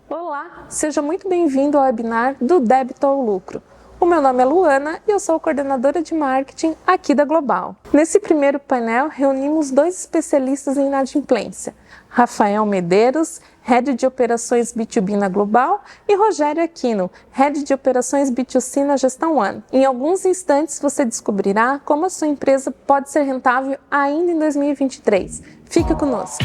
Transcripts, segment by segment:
Olá, seja muito bem-vindo ao webinar do Débito ao Lucro. O meu nome é Luana e eu sou coordenadora de marketing aqui da Global. Nesse primeiro painel, reunimos dois especialistas em inadimplência, Rafael Medeiros, Head de Operações B2B na Global, e Rogério Aquino, Head de Operações B2C na Gestão One. Em alguns instantes você descobrirá como a sua empresa pode ser rentável ainda em 2023. Fique conosco!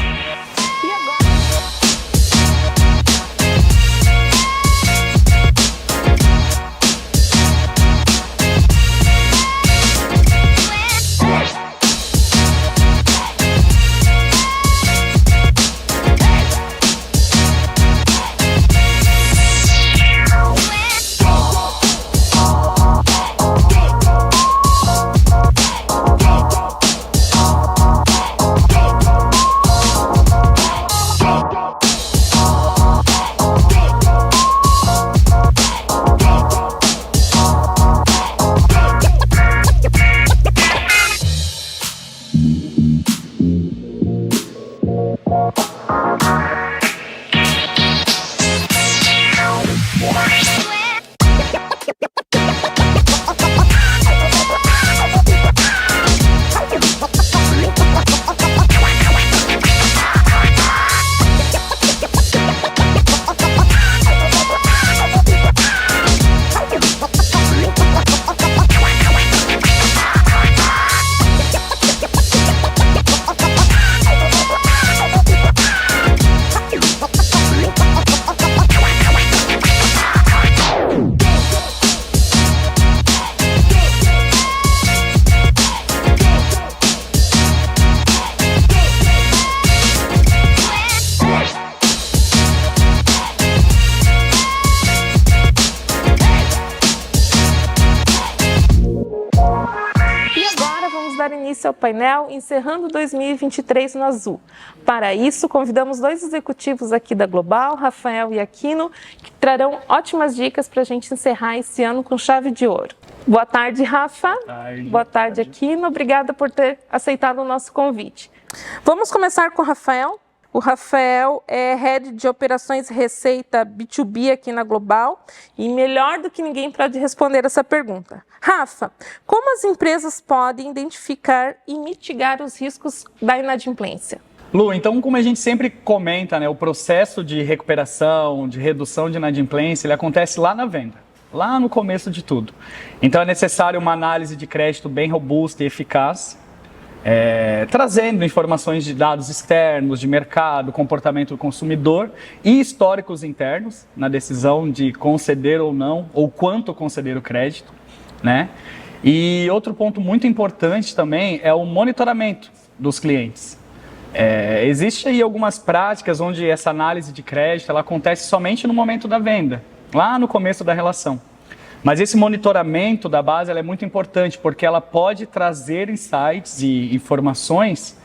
Dar início ao painel encerrando 2023 no azul. Para isso, convidamos dois executivos aqui da Global, Rafael e Aquino, que trarão ótimas dicas para a gente encerrar esse ano com chave de ouro. Boa tarde, Rafa. Boa tarde, Aquino. Obrigada por ter aceitado o nosso convite. Vamos começar com o Rafael. O Rafael é Head de Operações Receita B2B aqui na Global e melhor do que ninguém pode responder essa pergunta. Rafa, como as empresas podem identificar e mitigar os riscos da inadimplência? Lu, então como a gente sempre comenta, o processo de recuperação, de redução de inadimplência, ele acontece lá na venda, lá no começo de tudo. Então é necessário uma análise de crédito bem robusta e eficaz, trazendo informações de dados externos, de mercado, comportamento do consumidor e históricos internos na decisão de conceder ou não, ou quanto conceder o crédito, né? E outro ponto muito importante também é o monitoramento dos clientes. Existe aí algumas práticas onde essa análise de crédito ela acontece somente no momento da venda, lá no começo da relação. Mas esse monitoramento da base ela é muito importante porque ela pode trazer insights e informações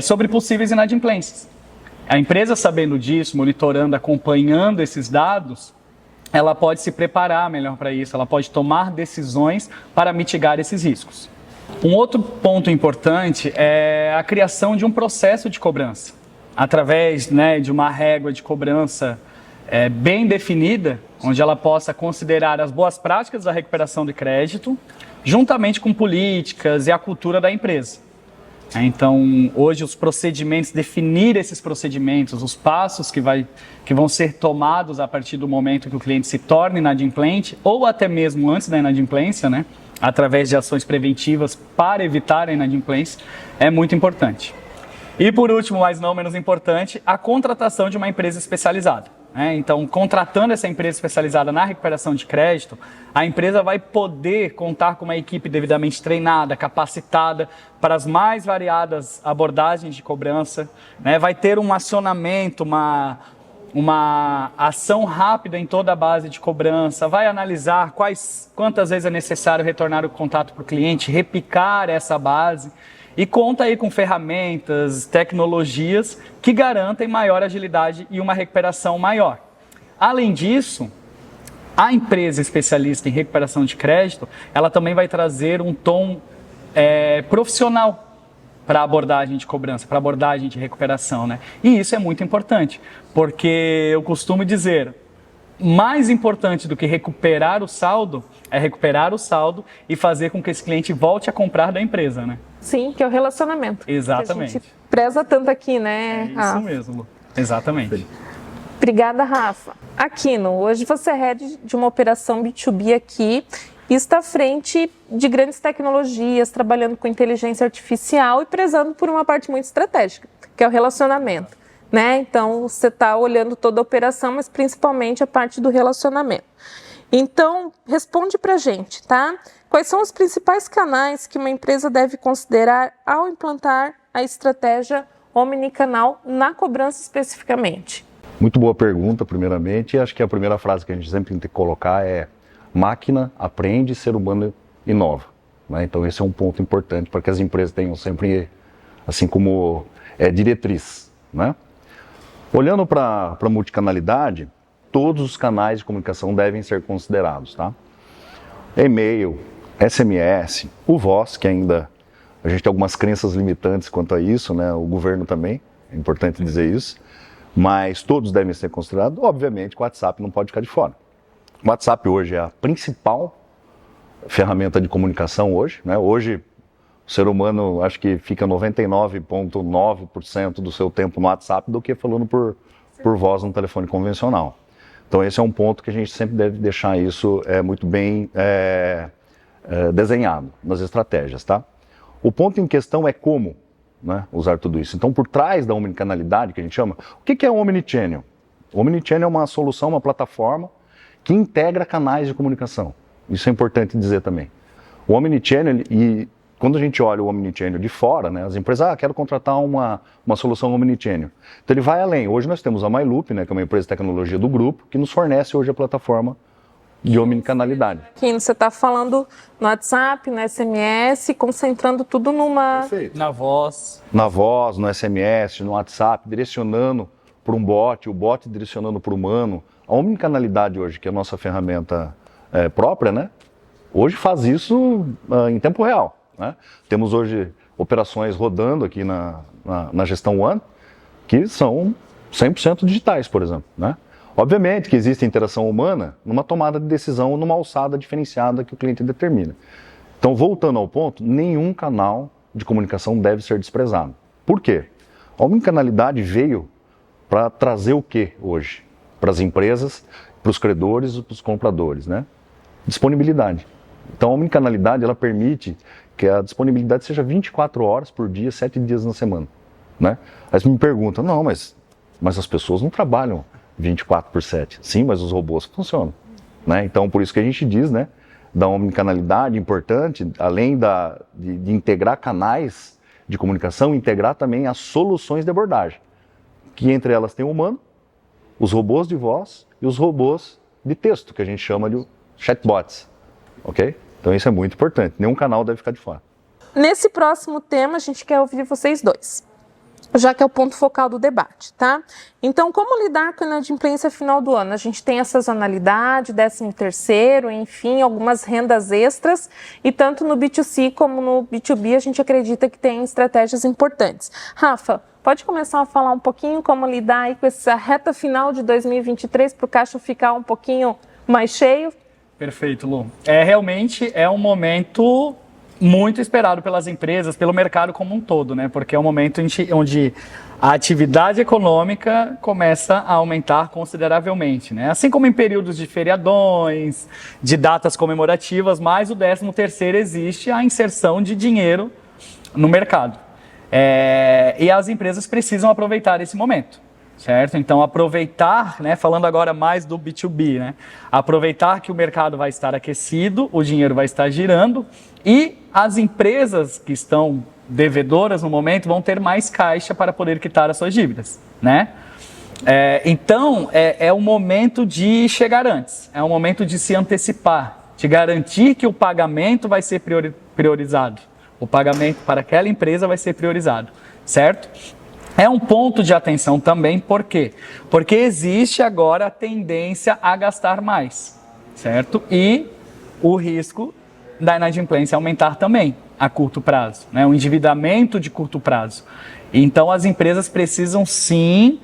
sobre possíveis inadimplências. A empresa sabendo disso, monitorando, acompanhando esses dados, ela pode se preparar melhor para isso, ela pode tomar decisões para mitigar esses riscos. Um outro ponto importante é a criação de um processo de cobrança, através de uma régua de cobrança bem definida, onde ela possa considerar as boas práticas da recuperação de crédito, juntamente com políticas e a cultura da empresa. Então, hoje os procedimentos, definir esses procedimentos, os passos que vão ser tomados a partir do momento que o cliente se torna inadimplente, ou até mesmo antes da inadimplência, através de ações preventivas para evitar a inadimplência, é muito importante. E por último, mas não menos importante, a contratação de uma empresa especializada. Então, contratando essa empresa especializada na recuperação de crédito, a empresa vai poder contar com uma equipe devidamente treinada, capacitada para as mais variadas abordagens de cobrança, vai ter um acionamento, uma ação rápida em toda a base de cobrança, vai analisar quantas vezes é necessário retornar o contato para o cliente, repicar essa base. E conta aí com ferramentas, tecnologias que garantem maior agilidade e uma recuperação maior. Além disso, a empresa especialista em recuperação de crédito, ela também vai trazer um tom profissional para abordagem de cobrança, para abordagem de recuperação, né? E isso é muito importante, porque eu costumo dizer, mais importante do que recuperar o saldo é recuperar o saldo e fazer com que esse cliente volte a comprar da empresa, né? Sim, que é o relacionamento. Exatamente. Que a gente preza tanto aqui, né? É isso mesmo, Lu. Exatamente. Obrigada, Rafa. Aquino, hoje você é head de uma operação B2B aqui e está à frente de grandes tecnologias, trabalhando com inteligência artificial e prezando por uma parte muito estratégica, que é o relacionamento, né? Então, você está olhando toda a operação, mas principalmente a parte do relacionamento. Então, responde para a gente, tá? Quais são os principais canais que uma empresa deve considerar ao implantar a estratégia omnicanal na cobrança especificamente? Muito boa pergunta, primeiramente. Acho que a primeira frase que a gente sempre tem que colocar é: máquina aprende, ser humano inova. Né? Então esse é um ponto importante para que as empresas tenham sempre, assim como diretriz. Né? Olhando para a multicanalidade, todos os canais de comunicação devem ser considerados. Tá? E-mail, SMS, o voz, que ainda a gente tem algumas crenças limitantes quanto a isso, né? O governo também, é importante dizer isso. Mas todos devem ser considerados. Obviamente, o WhatsApp não pode ficar de fora. O WhatsApp hoje é a principal ferramenta de comunicação hoje. Né? Hoje, o ser humano, acho que fica 99,9% do seu tempo no WhatsApp do que falando por voz no telefone convencional. Então, esse é um ponto que a gente sempre deve deixar isso muito bem desenhado nas estratégias. Tá? O ponto em questão é como, né, usar tudo isso. Então, por trás da omnicanalidade, que a gente chama, o que é o Omnichannel? O Omnichannel é uma solução, uma plataforma que integra canais de comunicação. Isso é importante dizer também. O Omnichannel, e quando a gente olha o Omnichannel de fora, né, as empresas, quero contratar uma solução Omnichannel. Então ele vai além. Hoje nós temos a MyLoop, né, que é uma empresa de tecnologia do grupo, que nos fornece hoje a plataforma de omnicanalidade. Aquino, você está falando no WhatsApp, no SMS, concentrando tudo numa... Perfeito. Na voz. Na voz, no SMS, no WhatsApp, direcionando para um bot, o bot direcionando para o humano. A omnicanalidade hoje, que é a nossa ferramenta própria, né? Hoje faz isso em tempo real. Né? Temos hoje operações rodando aqui na gestão One, que são 100% digitais, por exemplo. Né? Obviamente que existe interação humana numa tomada de decisão, numa alçada diferenciada que o cliente determina. Então, voltando ao ponto, nenhum canal de comunicação deve ser desprezado. Por quê? A omnicanalidade veio para trazer o que hoje? Para as empresas, para os credores e para os compradores, né? Disponibilidade. Então, a omnicanalidade, ela permite que a disponibilidade seja 24 horas por dia, 7 dias na semana. Né? Aí você me pergunta, não, mas as pessoas não trabalham 24/7. Sim, mas os robôs funcionam. Né? Então, por isso que a gente diz, né, da omnicanalidade importante, além de integrar canais de comunicação, integrar também as soluções de abordagem, que entre elas tem o humano, os robôs de voz e os robôs de texto, que a gente chama de chatbots. Ok? Então isso é muito importante, nenhum canal deve ficar de fora. Nesse próximo tema, a gente quer ouvir vocês dois, já que é o ponto focal do debate, tá? Então, como lidar com a inadimplência final do ano? A gente tem a sazonalidade, 13º, enfim, algumas rendas extras, e tanto no B2C como no B2B a gente acredita que tem estratégias importantes. Rafa, pode começar a falar um pouquinho como lidar aí com essa reta final de 2023 para o caixa ficar um pouquinho mais cheio? Perfeito, Lu. Realmente é um momento muito esperado pelas empresas, pelo mercado como um todo, né? Porque é um momento onde a atividade econômica começa a aumentar consideravelmente, né? Assim como em períodos de feriadões, de datas comemorativas, mas o 13º existe a inserção de dinheiro no mercado. E as empresas precisam aproveitar esse momento. Certo? Então, aproveitar, né, falando agora mais do B2B, né, aproveitar que o mercado vai estar aquecido, o dinheiro vai estar girando e as empresas que estão devedoras no momento vão ter mais caixa para poder quitar as suas dívidas. Né? Então, é o momento de chegar antes, é o momento de se antecipar, de garantir que o pagamento vai ser priorizado. O pagamento para aquela empresa vai ser priorizado, certo? É um ponto de atenção também, por quê? Porque existe agora a tendência a gastar mais, certo? E o risco da inadimplência aumentar também. a curto prazo, né? Um endividamento de curto prazo. Então, as empresas precisam sim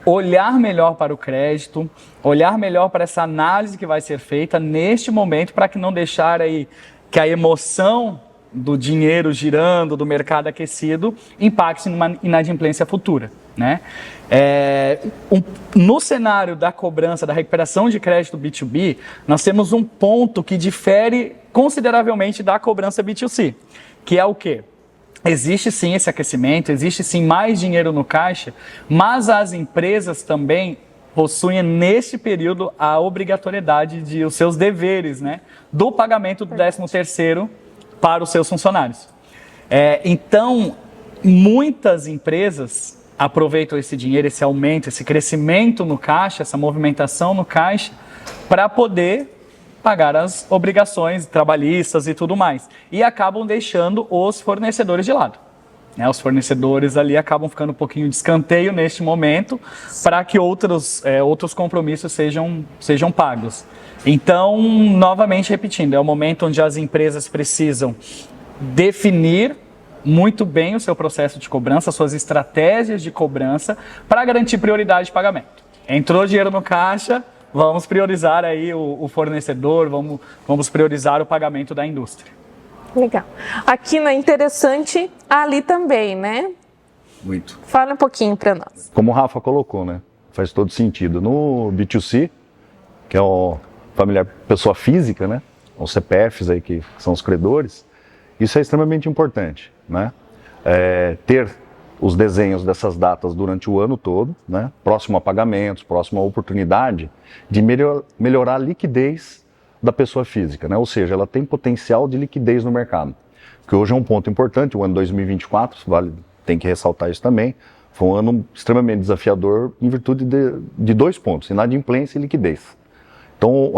olhar melhor para o crédito, olhar melhor para essa análise que vai ser feita neste momento, para que não deixar aí que a emoção do dinheiro girando, do mercado aquecido, impacte numa inadimplência futura, né? No cenário da cobrança, da recuperação de crédito B2B, nós temos um ponto que difere consideravelmente da cobrança B2C, que é o quê? Existe sim esse aquecimento, existe sim mais dinheiro no caixa, mas as empresas também possuem neste período a obrigatoriedade de os seus deveres, né, do pagamento do 13º para os seus funcionários. Então, muitas empresas aproveitam esse dinheiro, esse aumento, esse crescimento no caixa, essa movimentação no caixa, para poder pagar as obrigações trabalhistas e tudo mais. E acabam deixando os fornecedores de lado. Os fornecedores ali acabam ficando um pouquinho de escanteio neste momento para que outros compromissos sejam pagos. Então, novamente repetindo, é o momento onde as empresas precisam definir muito bem o seu processo de cobrança, suas estratégias de cobrança para garantir prioridade de pagamento. Entrou dinheiro no caixa, vamos priorizar aí o fornecedor, vamos priorizar o pagamento da indústria. Legal. Aqui não é interessante, ali também, né? Muito. Fala um pouquinho para nós. Como o Rafa colocou, né? Faz todo sentido. No B2C, que é o familiar pessoa física, né? Os CPFs aí que são os credores, isso é extremamente importante, né? Ter os desenhos dessas datas durante o ano todo, né? Próximo a pagamentos, próximo a oportunidade de melhorar a liquidez da pessoa física, né? Ou seja, ela tem potencial de liquidez no mercado, que hoje é um ponto importante. O ano 2024, tem que ressaltar isso também, foi um ano extremamente desafiador em virtude de 2 pontos, inadimplência e liquidez. Então,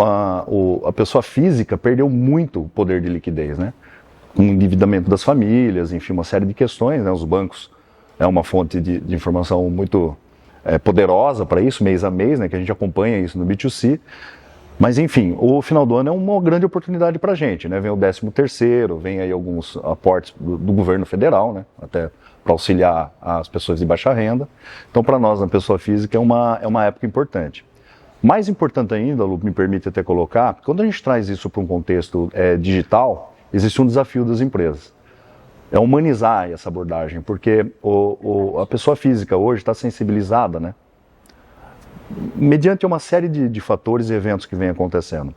a pessoa física perdeu muito o poder de liquidez, né? Com o endividamento das famílias, enfim, uma série de questões, né? Os bancos é uma fonte de informação muito poderosa para isso, mês a mês, né? Que a gente acompanha isso no B2C. Mas, enfim, o final do ano é uma grande oportunidade para a gente, né? Vem o 13º, vem aí alguns aportes do governo federal, né? Até para auxiliar as pessoas de baixa renda. Então, para nós, na pessoa física, é uma época importante. Mais importante ainda, Lu, me permite até colocar, quando a gente traz isso para um contexto digital, existe um desafio das empresas. É humanizar essa abordagem, porque a pessoa física hoje está sensibilizada, né? Mediante uma série de fatores e eventos que vem acontecendo.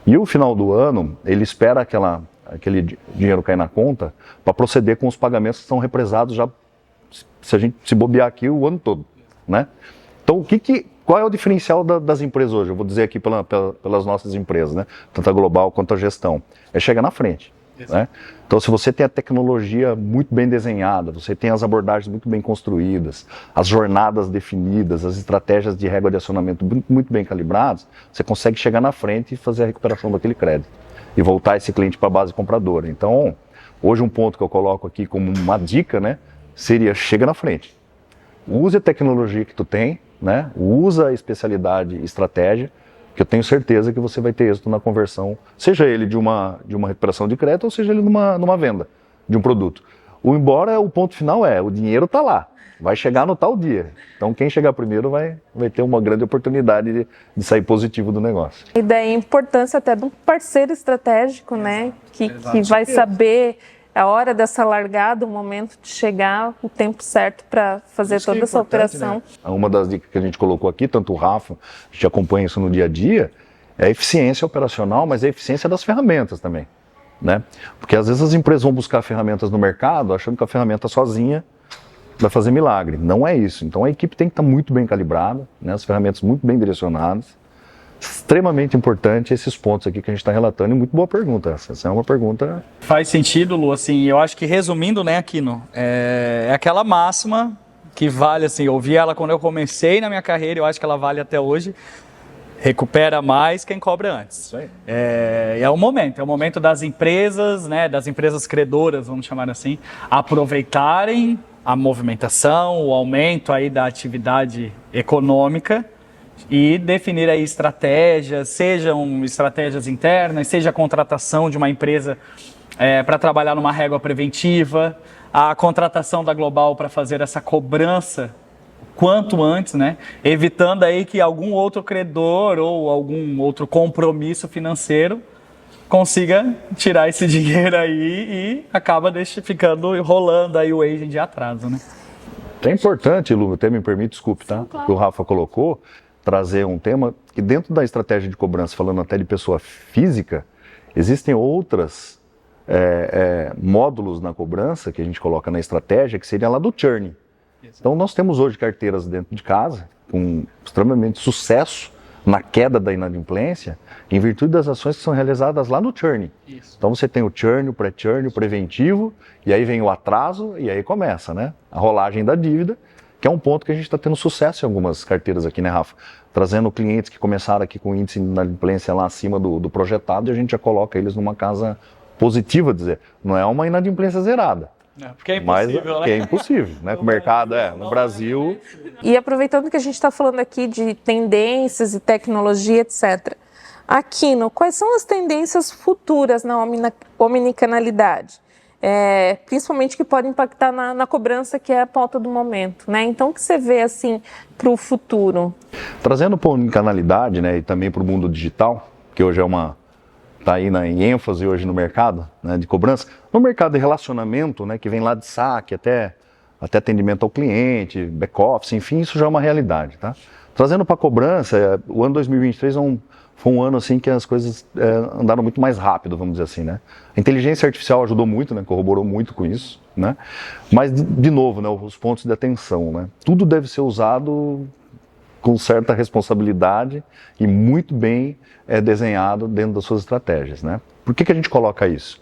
E o final do ano, ele espera aquele dinheiro cair na conta para proceder com os pagamentos que são represados já, se a gente se bobear aqui, o ano todo, né? Então, qual é o diferencial das empresas hoje? Eu vou dizer aqui pelas nossas empresas, né? Tanto a global quanto a gestão. É chegar na frente. Né? Então, se você tem a tecnologia muito bem desenhada, você tem as abordagens muito bem construídas, as jornadas definidas, as estratégias de régua de acionamento muito bem calibradas, você consegue chegar na frente e fazer a recuperação daquele crédito e voltar esse cliente para a base compradora. Então, hoje um ponto que eu coloco aqui como uma dica, né, seria chega na frente. Use a tecnologia que tu tem, né, usa a especialidade e estratégia, que eu tenho certeza que você vai ter êxito na conversão, seja ele de uma recuperação de crédito ou seja ele numa venda de um produto. Embora o ponto final o dinheiro está lá, vai chegar no tal dia. Então quem chegar primeiro vai ter uma grande oportunidade de sair positivo do negócio. E daí a importância até de um parceiro estratégico, né? Que vai saber a hora dessa largada, o momento de chegar, o tempo certo para fazer toda essa operação. Né? Uma das dicas que a gente colocou aqui, tanto o Rafa, a gente acompanha isso no dia a dia, é a eficiência operacional, mas a eficiência das ferramentas também. Né? Porque às vezes as empresas vão buscar ferramentas no mercado achando que a ferramenta sozinha vai fazer milagre. Não é isso. Então a equipe tem que estar muito bem calibrada, né? As ferramentas muito bem direcionadas. Extremamente importante esses pontos aqui que a gente está relatando, e muito boa pergunta essa é uma pergunta... Faz sentido, Lu, assim, eu acho que resumindo, né, Aquino, é aquela máxima que vale, assim, eu ouvi ela quando eu comecei na minha carreira, eu acho que ela vale até hoje, recupera mais quem cobra antes. Isso aí. É o momento das empresas, né, das empresas credoras, vamos chamar assim, aproveitarem a movimentação, o aumento aí da atividade econômica, e definir aí estratégias, sejam estratégias internas, seja a contratação de uma empresa para trabalhar numa régua preventiva, a contratação da Global para fazer essa cobrança quanto antes, né? Evitando aí que algum outro credor ou algum outro compromisso financeiro consiga tirar esse dinheiro aí e acaba ficando rolando aí o aging de atraso, né? É importante, Lu, até me permite, desculpe, tá? Sim, claro. Que o Rafa colocou, trazer um tema que dentro da estratégia de cobrança, falando até de pessoa física, existem outras módulos na cobrança que a gente coloca na estratégia, que seria lá do churn. Então nós temos hoje carteiras dentro de casa com extremamente sucesso na queda da inadimplência em virtude das ações que são realizadas lá no churn. Isso. Então você tem o churn, o pré-churn, o preventivo, e aí vem o atraso e aí começa, né? A rolagem da dívida, que é um ponto que a gente está tendo sucesso em algumas carteiras aqui, né, Rafa? Trazendo clientes que começaram aqui com índice de inadimplência lá acima do projetado e a gente já coloca eles numa casa positiva, dizer, não é uma inadimplência zerada. Porque é impossível, mas, né? É impossível, né? Com o mercado, no Brasil... E aproveitando que a gente está falando aqui de tendências e tecnologia, etc. Aquino, quais são as tendências futuras na omnicanalidade? Principalmente que podem impactar na cobrança, que é a pauta do momento, né? Então, o que você vê, assim, para o futuro? Trazendo para a omnicanalidade, né, e também para o mundo digital, que hoje está aí em ênfase hoje no mercado, né, de cobrança, no mercado de relacionamento, né, que vem lá de saque até atendimento ao cliente, back-office, enfim, isso já é uma realidade, tá? Trazendo para a cobrança, o ano 2023 foi um ano assim que as coisas andaram muito mais rápido, vamos dizer assim, né? A inteligência artificial ajudou muito, né, corroborou muito com isso, né? Mas, de novo, né, os pontos de atenção, né? Tudo deve ser usado com certa responsabilidade e muito bem desenhado dentro das suas estratégias, né? Por que a gente coloca isso?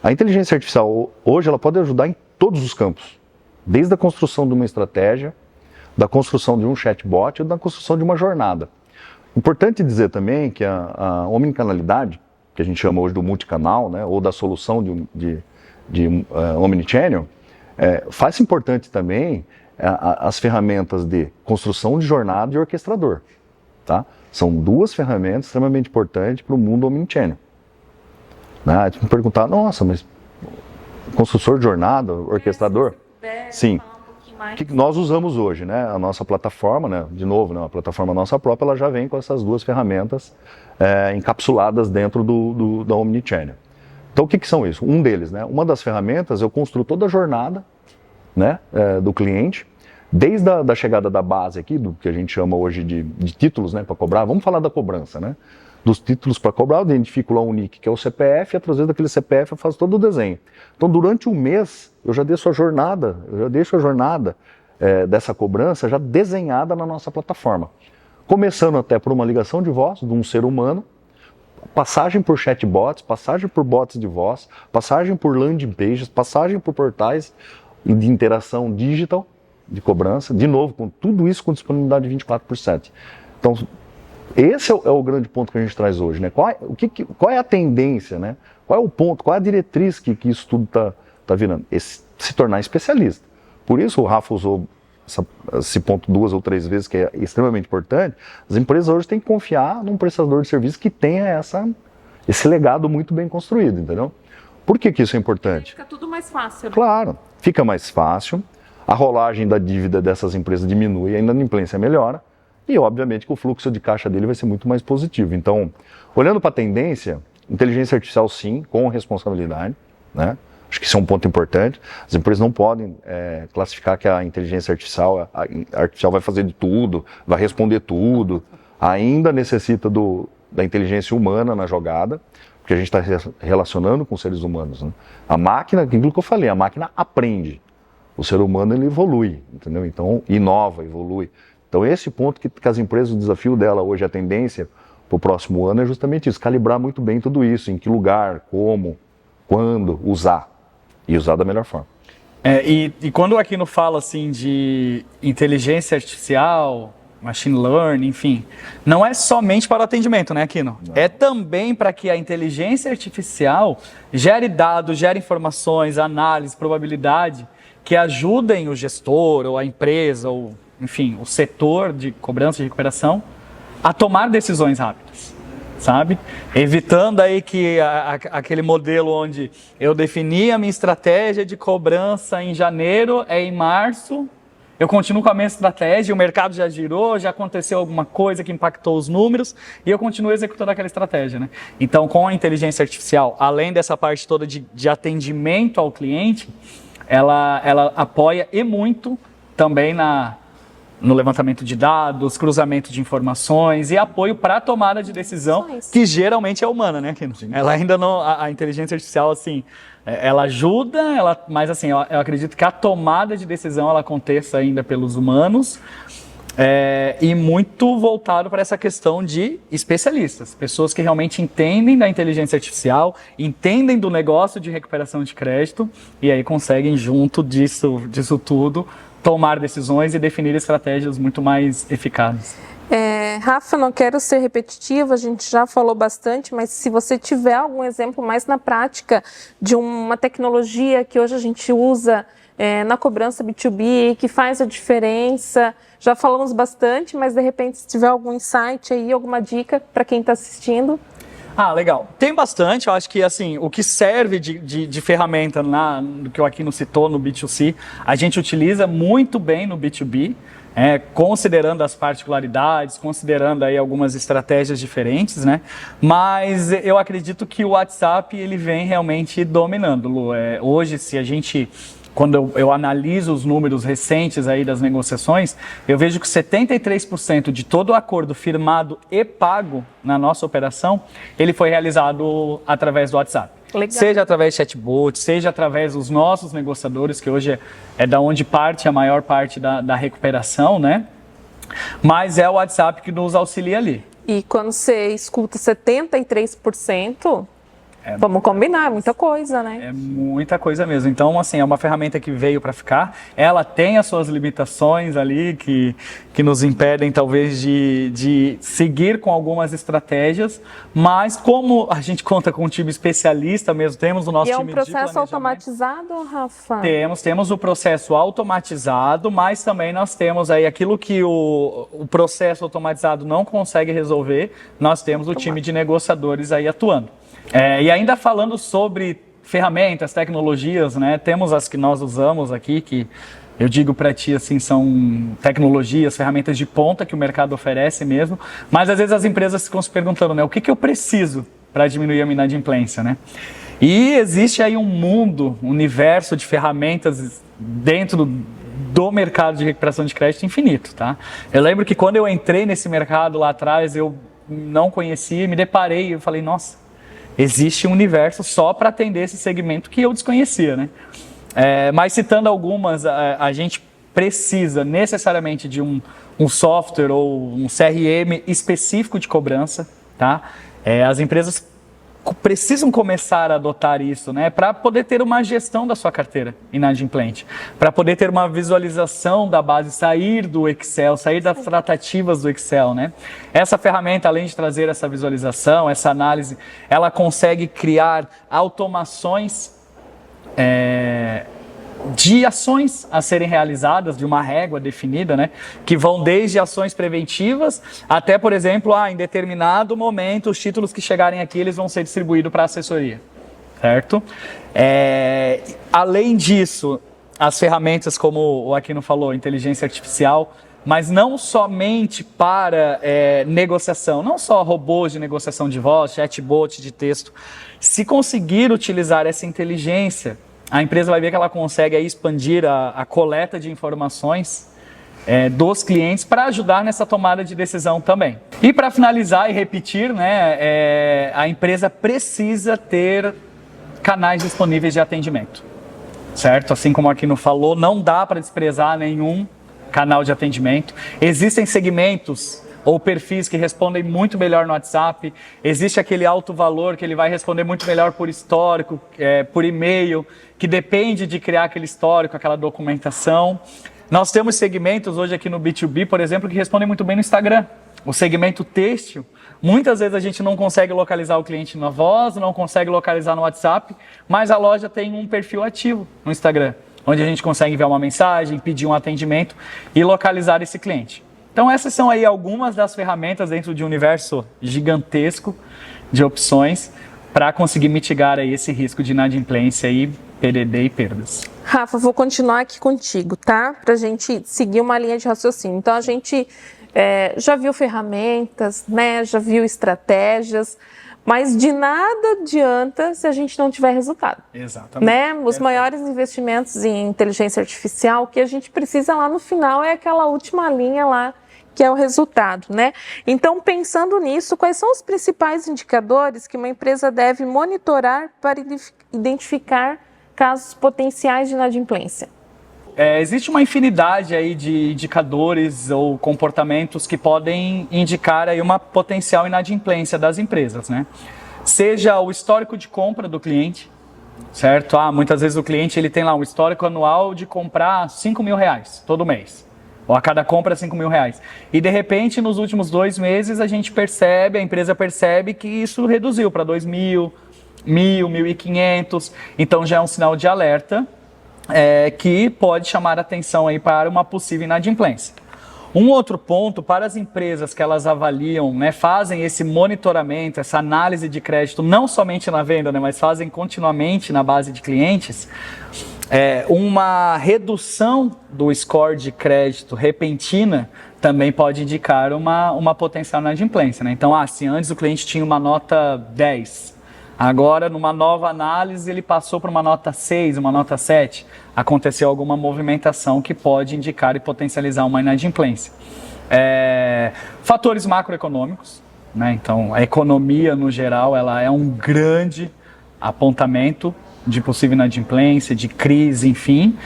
A inteligência artificial hoje ela pode ajudar em todos os campos, desde a construção de uma estratégia, da construção de um chatbot ou da construção de uma jornada. Importante dizer também que a omnicanalidade, que a gente chama hoje do multicanal, né, ou da solução de omnichannel, faz importante também as ferramentas de construção de jornada e orquestrador. Tá? São duas ferramentas extremamente importantes para o mundo omnichannel. Né? Me perguntar, nossa, mas construtor de jornada, orquestrador? Sim. O que nós usamos hoje, né? A nossa plataforma, né? De novo, né? A plataforma nossa própria, ela já vem com essas duas ferramentas encapsuladas dentro da Omnichannel. Então, o que são isso? Um deles, né? Uma das ferramentas, eu construo toda a jornada, né? Do cliente, desde a chegada da base aqui, do que a gente chama hoje de títulos, né? Para cobrar. Vamos falar da cobrança, né? Dos títulos para cobrar, eu identifico lá o NIC, que é o CPF, e através daquele CPF eu faço todo o desenho. Então, durante um mês, eu já deixo a jornada dessa cobrança já desenhada na nossa plataforma. Começando até por uma ligação de voz de um ser humano, passagem por chatbots, passagem por bots de voz, passagem por landing pages, passagem por portais de interação digital, de cobrança, de novo, com tudo isso com disponibilidade 24/7. Então, esse é o grande ponto que a gente traz hoje, né? Qual é a tendência, né? Qual é o ponto, qual é a diretriz que isso tudo está virando? Se tornar especialista. Por isso o Rafa usou esse ponto 2 ou 3 vezes, que é extremamente importante. As empresas hoje têm que confiar num prestador de serviço que tenha esse legado muito bem construído, entendeu? Por que isso é importante? Fica tudo mais fácil. Né? Claro, fica mais fácil, a rolagem da dívida dessas empresas diminui, a inadimplência melhora, e, obviamente, que o fluxo de caixa dele vai ser muito mais positivo. Então, olhando para a tendência, inteligência artificial, sim, com responsabilidade, né? Acho que isso é um ponto importante. As empresas não podem classificar que a inteligência artificial vai fazer de tudo, vai responder tudo. Ainda necessita da inteligência humana na jogada, porque a gente está relacionando com seres humanos. Né? A máquina, aquilo que eu falei, a máquina aprende. O ser humano, ele evolui, entendeu? Então, inova, evolui. Então, esse ponto que as empresas, o desafio dela hoje, a tendência para o próximo ano é justamente isso, calibrar muito bem tudo isso, em que lugar, como, quando, usar, e usar da melhor forma. E quando o Aquino fala assim de inteligência artificial, machine learning, enfim, não é somente para o atendimento, né, Aquino? Não. É também para que a inteligência artificial gere dados, gere informações, análise, probabilidade, que ajudem o gestor, ou a empresa, ou enfim, o setor de cobrança de recuperação, a tomar decisões rápidas. sabe? Evitando aí que aquele modelo onde eu defini a minha estratégia de cobrança em janeiro, em março, eu continuo com a minha estratégia, o mercado já girou, já aconteceu alguma coisa que impactou os números e eu continuo executando aquela estratégia, né? Então, com a inteligência artificial, além dessa parte toda de atendimento ao cliente, ela apoia e muito também no levantamento de dados, cruzamento de informações e apoio para a tomada de decisão, que geralmente é humana, né, Kino? Ela ainda não, a inteligência artificial, assim, ela ajuda, mas assim, eu acredito que a tomada de decisão ela aconteça ainda pelos humanos, e muito voltado para essa questão de especialistas, pessoas que realmente entendem da inteligência artificial, entendem do negócio de recuperação de crédito e aí conseguem, junto disso tudo, tomar decisões e definir estratégias muito mais eficazes. Rafa, não quero ser repetitiva, a gente já falou bastante, mas se você tiver algum exemplo mais na prática de uma tecnologia que hoje a gente usa na cobrança B2B, que faz a diferença, já falamos bastante, mas de repente se tiver algum insight aí, alguma dica para quem está assistindo. Legal. Tem bastante, eu acho que assim, o que serve de ferramenta no que o Aquino citou no B2C, a gente utiliza muito bem no B2B, considerando as particularidades, considerando aí algumas estratégias diferentes, né? Mas eu acredito que o WhatsApp ele vem realmente dominando, Lu. Hoje, quando eu analiso os números recentes aí das negociações, eu vejo que 73% de todo o acordo firmado e pago na nossa operação, ele foi realizado através do WhatsApp. Legal. Seja através de chatbot, seja através dos nossos negociadores, que hoje é da onde parte a maior parte da recuperação, né? Mas é o WhatsApp que nos auxilia ali. E quando você escuta 73%... vamos combinar, muita coisa, né? É muita coisa mesmo. Então, assim, é uma ferramenta que veio para ficar. Ela tem as suas limitações ali que nos impedem, talvez, de seguir com algumas estratégias. Mas, como a gente conta com um time especialista mesmo, temos o nosso time de planejamento. E é um processo automatizado, Rafa? Temos o processo automatizado, mas também nós temos aí aquilo que o processo automatizado não consegue resolver. Nós temos o time de negociadores aí atuando. E ainda falando sobre ferramentas, tecnologias, né? Temos as que nós usamos aqui, que eu digo para ti, assim, são tecnologias, ferramentas de ponta que o mercado oferece mesmo, mas às vezes as empresas ficam se perguntando, né? O que eu preciso para diminuir a minha inadimplência, né? E existe aí um universo de ferramentas dentro do mercado de recuperação de crédito infinito, tá? Eu lembro que quando eu entrei nesse mercado lá atrás, eu não conhecia, me deparei e eu falei, nossa, existe um universo só para atender esse segmento que eu desconhecia, né? Mas citando algumas, a gente precisa necessariamente de um software ou um CRM específico de cobrança, tá? As empresas precisam começar a adotar isso, né? Para poder ter uma gestão da sua carteira inadimplente, para poder ter uma visualização da base, sair do Excel, sair das tratativas do Excel, né? Essa ferramenta, além de trazer essa visualização, essa análise, ela consegue criar automações de ações a serem realizadas, de uma régua definida, né? Que vão desde ações preventivas até, por exemplo, em determinado momento, os títulos que chegarem aqui, eles vão ser distribuídos para a assessoria, certo? Além disso, as ferramentas, como o Aquino falou, inteligência artificial, mas não somente para negociação, não só robôs de negociação de voz, chatbot de texto. Se conseguir utilizar essa inteligência, a empresa vai ver que ela consegue aí expandir a coleta de informações dos clientes para ajudar nessa tomada de decisão também. E para finalizar e repetir, né, a empresa precisa ter canais disponíveis de atendimento, certo? Assim como o Aquino falou, não dá para desprezar nenhum canal de atendimento. Existem segmentos ou perfis que respondem muito melhor no WhatsApp, existe aquele alto valor que ele vai responder muito melhor por histórico, por e-mail, que depende de criar aquele histórico, aquela documentação. Nós temos segmentos hoje aqui no B2B, por exemplo, que respondem muito bem no Instagram. O segmento têxtil, muitas vezes a gente não consegue localizar o cliente na voz, não consegue localizar no WhatsApp, mas a loja tem um perfil ativo no Instagram, onde a gente consegue enviar uma mensagem, pedir um atendimento e localizar esse cliente. Então essas são aí algumas das ferramentas dentro de um universo gigantesco de opções para conseguir mitigar aí esse risco de inadimplência e PDD e perdas. Rafa, vou continuar aqui contigo, tá? Para a gente seguir uma linha de raciocínio. Então, a gente já viu ferramentas, né? Já viu estratégias, mas de nada adianta se a gente não tiver resultado. Exatamente. Né? Os maiores investimentos em inteligência artificial, o que a gente precisa lá no final é aquela última linha lá, que é o resultado, né? Então, pensando nisso, quais são os principais indicadores que uma empresa deve monitorar para identificar casos potenciais de inadimplência? Existe uma infinidade aí de indicadores ou comportamentos que podem indicar aí uma potencial inadimplência das empresas, né? Seja o histórico de compra do cliente, certo? Muitas vezes o cliente ele tem lá um histórico anual de comprar R$5.000 todo mês. Ou a cada compra R$5.000. E de repente, nos últimos 2 meses, a empresa percebe que isso reduziu para R$2.000, R$1.000, R$1.500. Então já é um sinal de alerta que pode chamar a atenção aí para uma possível inadimplência. Um outro ponto para as empresas que elas avaliam, né, fazem esse monitoramento, essa análise de crédito, não somente na venda, né, mas fazem continuamente na base de clientes, uma redução do score de crédito repentina também pode indicar uma potencial inadimplência, né? Então, se antes o cliente tinha uma nota 10, agora numa nova análise ele passou para uma nota 6, uma nota 7, aconteceu alguma movimentação que pode indicar e potencializar uma inadimplência. Fatores macroeconômicos, né? Então a economia no geral ela é um grande apontamento de possível inadimplência, de crise, enfim,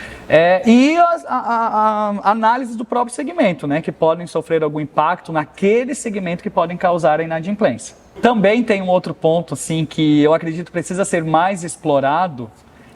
e a análise do próprio segmento, né, que podem sofrer algum impacto naquele segmento que podem causar a inadimplência. Também tem um outro ponto assim, que eu acredito precisa ser mais explorado,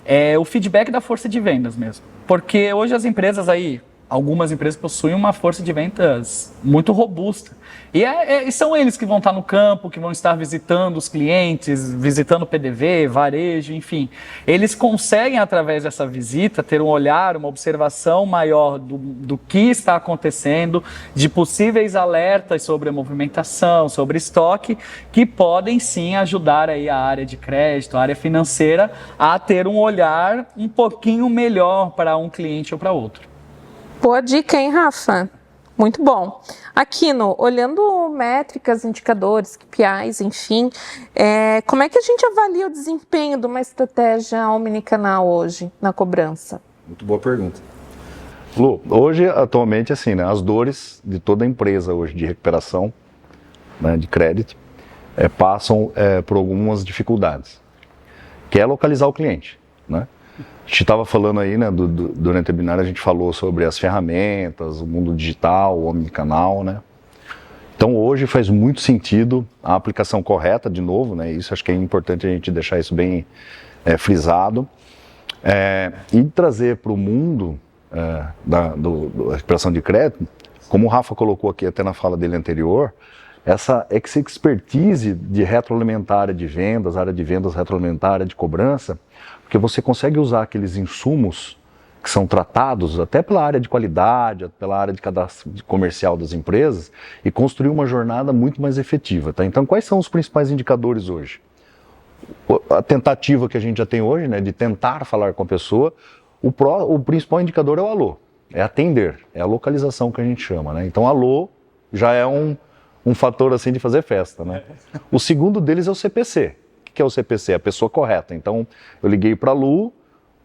é o feedback da força de vendas mesmo. Porque hoje as empresas aí, algumas empresas possuem uma força de vendas muito robusta. E são eles que vão estar no campo, que vão estar visitando os clientes, visitando o PDV, varejo, enfim. Eles conseguem, através dessa visita, ter um olhar, uma observação maior do que está acontecendo, de possíveis alertas sobre a movimentação, sobre estoque, que podem sim ajudar aí a área de crédito, a área financeira, a ter um olhar um pouquinho melhor para um cliente ou para outro. Boa dica, hein, Rafa? Muito bom. Aquino, olhando métricas, indicadores, KPIs, enfim, como é que a gente avalia o desempenho de uma estratégia omnicanal hoje na cobrança? Muito boa pergunta. Lu, hoje, atualmente, assim, né, as dores de toda empresa hoje de recuperação, né, de crédito, passam por algumas dificuldades, que é localizar o cliente, né? A gente estava falando aí, né, durante o webinar a gente falou sobre as ferramentas, o mundo digital, o omnicanal, né? Então hoje faz muito sentido a aplicação correta, de novo, né? Isso acho que é importante a gente deixar isso bem frisado, e trazer para o mundo da recuperação de crédito, como o Rafa colocou aqui até na fala dele anterior, essa expertise de retroalimentar de vendas, área de vendas retroalimentar, de cobrança, porque você consegue usar aqueles insumos que são tratados até pela área de qualidade, pela área de cadastro comercial das empresas e construir uma jornada muito mais efetiva, tá? Então, quais são os principais indicadores hoje? A tentativa que a gente já tem hoje, né, de tentar falar com a pessoa, o principal indicador é o alô, é atender, é a localização que a gente chama, né? Então, alô já é um fator assim de fazer festa, né? O segundo deles é o CPC. O que é o CPC? É a pessoa correta. Então, eu liguei para a Lu,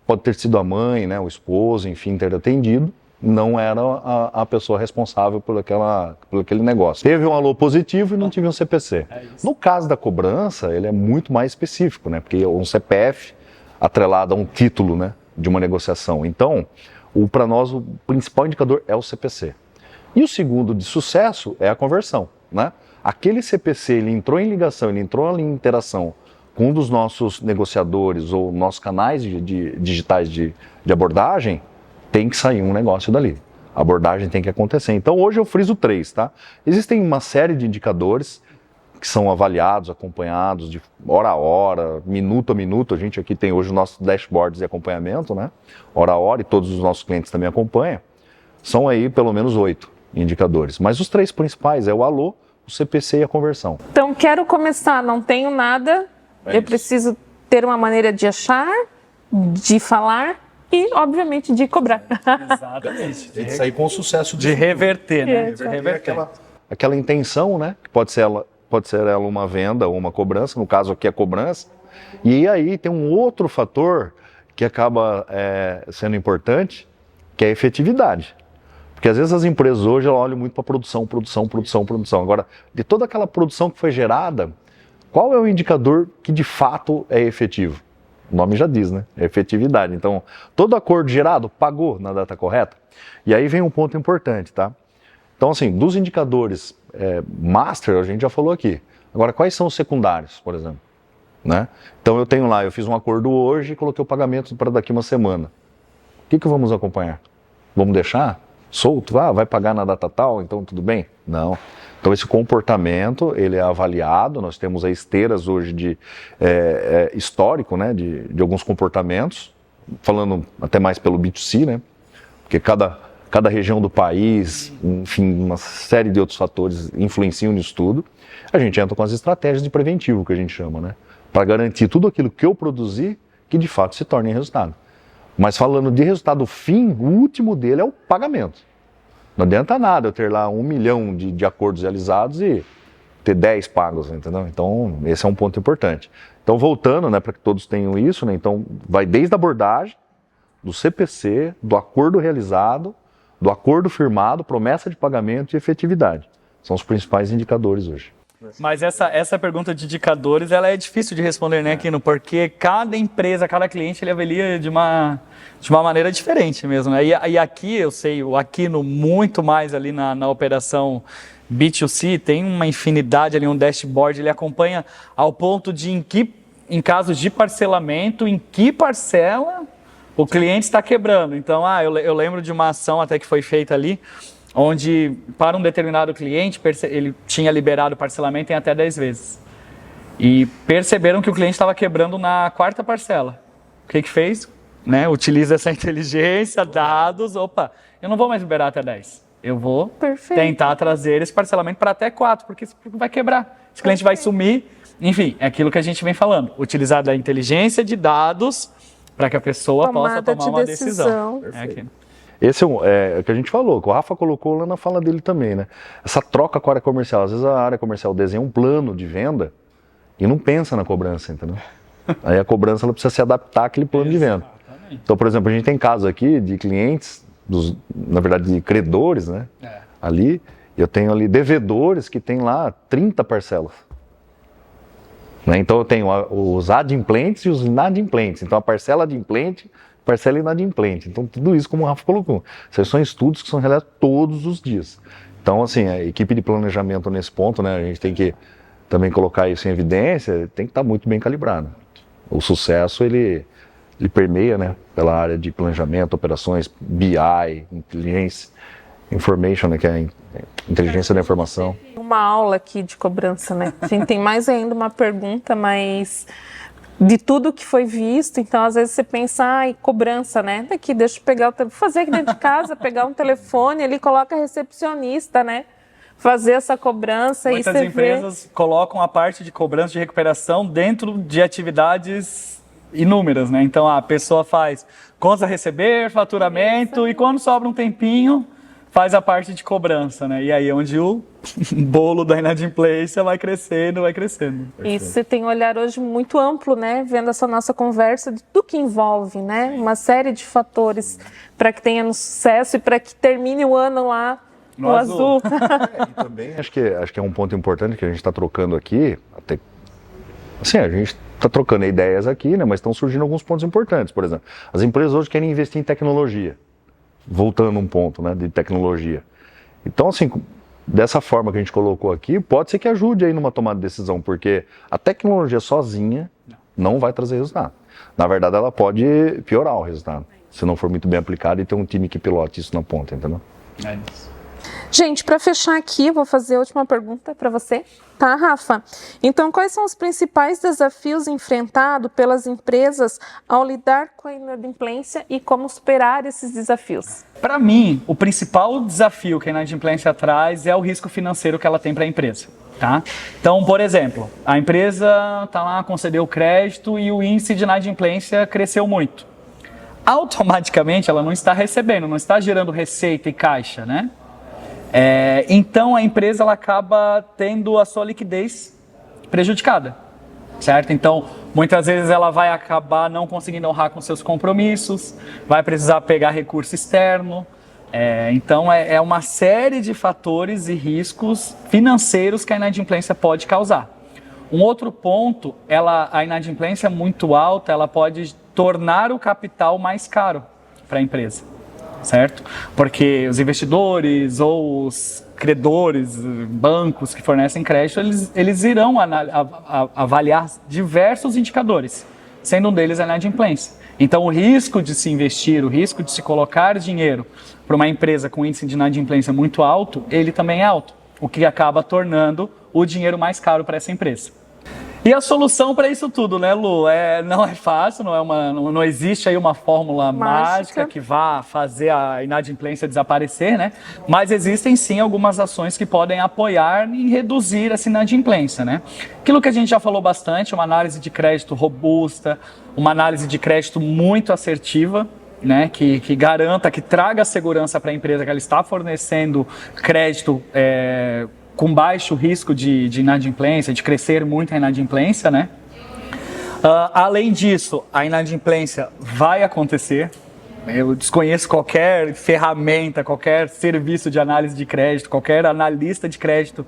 pode ter sido a mãe, né, o esposo, enfim, ter atendido, não era a pessoa responsável por aquele negócio. Teve um alô positivo e não tive um CPC. No caso da cobrança, ele é muito mais específico, né, porque é um CPF atrelado a um título, né, de uma negociação. Então, para nós, o principal indicador é o CPC. E o segundo de sucesso é a conversão, né? Aquele CPC, ele entrou em ligação, ele entrou em interação com um dos nossos negociadores ou nossos canais digitais de abordagem, tem que sair um negócio dali. A abordagem tem que acontecer. Então hoje eu friso 3, tá? Existem uma série de indicadores que são avaliados, acompanhados de hora a hora, minuto a minuto. A gente aqui tem hoje os nossos dashboards de acompanhamento, né? Hora a hora, e todos os nossos clientes também acompanham. São aí pelo menos 8. indicadores. Mas os 3 principais é o alô, o CPC e a conversão. Então, quero começar, não tenho nada, eu preciso ter uma maneira de achar, de falar e, obviamente, de cobrar. Exatamente. Tem que sair com o sucesso De reverter, né? De reverter. Aquela intenção, né? Que pode ser ela uma venda ou uma cobrança, no caso aqui a cobrança. E aí tem um outro fator que acaba sendo importante, que é a efetividade. Porque às vezes as empresas hoje olham muito para produção. Agora, de toda aquela produção que foi gerada, qual é o indicador que de fato é efetivo? O nome já diz, né? É efetividade. Então, todo acordo gerado pagou na data correta? E aí vem um ponto importante, tá? Então, assim, dos indicadores master, a gente já falou aqui. Agora, quais são os secundários, por exemplo? Né? Então, eu fiz um acordo hoje e coloquei o pagamento para daqui uma semana. O que vamos acompanhar? Vamos deixar solto? Vai pagar na data tal, então tudo bem? Não. Então, esse comportamento, ele é avaliado, nós temos aí esteiras hoje de histórico, né, de alguns comportamentos, falando até mais pelo B2C, né, porque cada região do país, enfim, uma série de outros fatores influenciam nisso tudo. A gente entra com as estratégias de preventivo, que a gente chama, né, para garantir tudo aquilo que eu produzi, que de fato se torne em resultado. Mas falando de resultado fim, o último dele é o pagamento. Não adianta nada eu ter lá 1 milhão de acordos realizados e ter 10 pagos, entendeu? Então, esse é um ponto importante. Então, voltando, né, para que todos tenham isso, né, então vai desde a abordagem, do CPC, do acordo realizado, do acordo firmado, promessa de pagamento e efetividade. São os principais indicadores hoje. Mas essa pergunta de indicadores, ela é difícil de responder, né, Aquino? Porque cada empresa, cada cliente, ele avalia de uma maneira diferente mesmo, né? E aqui, eu sei, o Aquino muito mais ali na operação B2C, tem uma infinidade ali, um dashboard, ele acompanha ao ponto de em casos de parcelamento, em que parcela o cliente está quebrando. Então, eu lembro de uma ação até que foi feita ali, onde para um determinado cliente, ele tinha liberado parcelamento em até 10 vezes. E perceberam que o cliente estava quebrando na 4ª parcela. O que fez? Né? Utiliza essa inteligência, dados, eu não vou mais liberar até 10. Eu vou tentar trazer esse parcelamento para até 4, porque isso vai quebrar. Esse cliente vai sumir. Enfim, é aquilo que a gente vem falando. Utilizar da inteligência de dados para que a pessoa possa tomar uma decisão. Esse é o que a gente falou, que o Rafa colocou lá na fala dele também, né? Essa troca com a área comercial. Às vezes a área comercial desenha um plano de venda e não pensa na cobrança, entendeu? Aí a cobrança ela precisa se adaptar àquele plano de venda. Então, por exemplo, a gente tem casos aqui de clientes, na verdade de credores, né? Ali, eu tenho ali devedores que tem lá 30 parcelas. Né? Então eu tenho os adimplentes e os inadimplentes. Então a parcela adimplente, parcela inadimplente. Então tudo isso, como o Rafa colocou, esses são estudos que são realizados todos os dias. Então assim, a equipe de planejamento nesse ponto, né, a gente tem que também colocar isso em evidência, tem que estar muito bem calibrado. O sucesso, ele permeia, né, pela área de planejamento, operações, BI, inteligência, information, né, que é a inteligência da informação. Uma aula aqui de cobrança, né? A gente tem mais ainda uma pergunta, mas de tudo que foi visto, então às vezes você pensa, cobrança, né? Daqui, deixa eu pegar fazer aqui dentro de casa, pegar um telefone, ele coloca a recepcionista, né? Fazer essa cobrança. Muitas empresas colocam a parte de cobrança de recuperação dentro de atividades inúmeras, né? Então a pessoa faz contas a receber, faturamento e quando sobra um tempinho faz a parte de cobrança, né? E aí é onde o bolo da inadimplência vai crescendo, vai crescendo. E você tem um olhar hoje muito amplo, né? Vendo essa nossa conversa do que envolve, né? Uma série de fatores para que tenha sucesso e para que termine o ano lá no azul. E também acho que é um ponto importante que a gente está trocando aqui, até assim, a gente está trocando ideias aqui, né? Mas estão surgindo alguns pontos importantes. Por exemplo, as empresas hoje querem investir em tecnologia. Voltando um ponto, né, de tecnologia. Então, assim, dessa forma que a gente colocou aqui, pode ser que ajude aí numa tomada de decisão, porque a tecnologia sozinha não vai trazer resultado. Na verdade, ela pode piorar o resultado, se não for muito bem aplicada e ter um time que pilote isso na ponta, entendeu? É isso. Gente, para fechar aqui, eu vou fazer a última pergunta para você, tá, Rafa? Então, quais são os principais desafios enfrentados pelas empresas ao lidar com a inadimplência e como superar esses desafios? Para mim, o principal desafio que a inadimplência traz é o risco financeiro que ela tem para a empresa. Tá? Então, por exemplo, a empresa está lá, concedeu o crédito e o índice de inadimplência cresceu muito. Automaticamente, ela não está recebendo, não está gerando receita e caixa, né? Então a empresa ela acaba tendo a sua liquidez prejudicada, certo? Então muitas vezes ela vai acabar não conseguindo honrar com seus compromissos, vai precisar pegar recurso externo. Então é uma série de fatores e riscos financeiros que a inadimplência pode causar. Um outro ponto, a inadimplência muito alta, ela pode tornar o capital mais caro para a empresa. Certo? Porque os investidores ou os credores, bancos que fornecem crédito, eles irão avaliar diversos indicadores, sendo um deles a inadimplência. Então, o risco de se investir, o risco de se colocar dinheiro para uma empresa com índice de inadimplência muito alto, ele também é alto, o que acaba tornando o dinheiro mais caro para essa empresa. E a solução para isso tudo, né, Lu? Não é fácil, não existe aí uma fórmula mágica que vá fazer a inadimplência desaparecer, né? Mas existem sim algumas ações que podem apoiar em reduzir essa inadimplência, né? Aquilo que a gente já falou bastante, uma análise de crédito robusta, uma análise de crédito muito assertiva, né, que garanta, que traga segurança para a empresa que ela está fornecendo crédito com baixo risco de inadimplência, de crescer muito a inadimplência, né? Além disso, a inadimplência vai acontecer. Eu desconheço qualquer ferramenta, qualquer serviço de análise de crédito, qualquer analista de crédito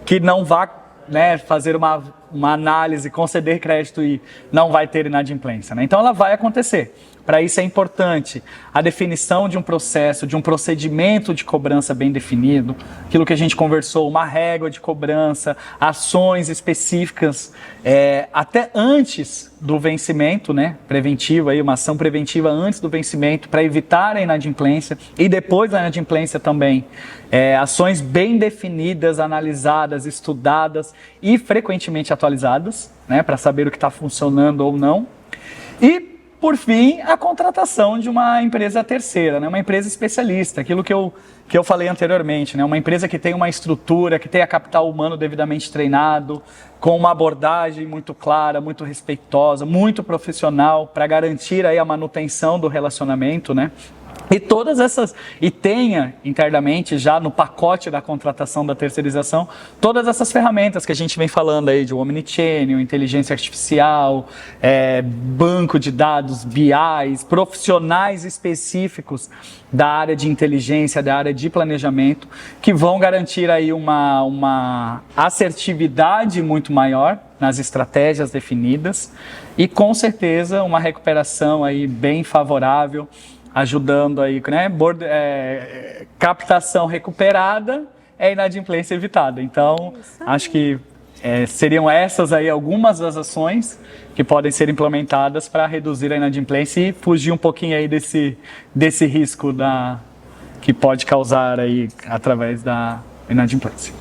que não vá, né, fazer uma análise, conceder crédito e não vai ter inadimplência, né? Então ela vai acontecer. Para isso é importante a definição de um processo, de um procedimento de cobrança bem definido, aquilo que a gente conversou, uma régua de cobrança, ações específicas, até antes do vencimento, né, preventivo, aí, uma ação preventiva antes do vencimento para evitar a inadimplência e depois da inadimplência também. Ações bem definidas, analisadas, estudadas e frequentemente atualizadas, né, para saber o que está funcionando ou não. E por fim, a contratação de uma empresa terceira, né? Uma empresa especialista, aquilo que eu falei anteriormente, né? Uma empresa que tem uma estrutura, que tenha capital humano devidamente treinado, com uma abordagem muito clara, muito respeitosa, muito profissional, para garantir aí a manutenção do relacionamento, né? E tenha internamente, já no pacote da contratação da terceirização, todas essas ferramentas que a gente vem falando aí de omnichannel, inteligência artificial, banco de dados, BIs, profissionais específicos da área de inteligência, da área de planejamento, que vão garantir aí uma assertividade muito maior nas estratégias definidas e com certeza uma recuperação aí bem favorável, ajudando aí, né, captação recuperada é inadimplência evitada. Então, acho que seriam essas aí algumas das ações que podem ser implementadas para reduzir a inadimplência e fugir um pouquinho aí desse risco que pode causar aí através da inadimplência.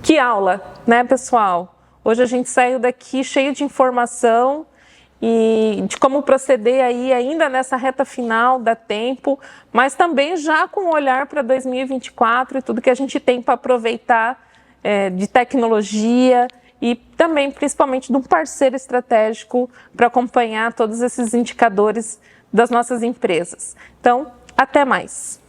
Que aula, né, pessoal? Hoje a gente saiu daqui cheio de informação e de como proceder aí ainda nessa reta final, dá tempo, mas também já com um olhar para 2024 e tudo que a gente tem para aproveitar de tecnologia e também principalmente de um parceiro estratégico para acompanhar todos esses indicadores das nossas empresas. Então, até mais!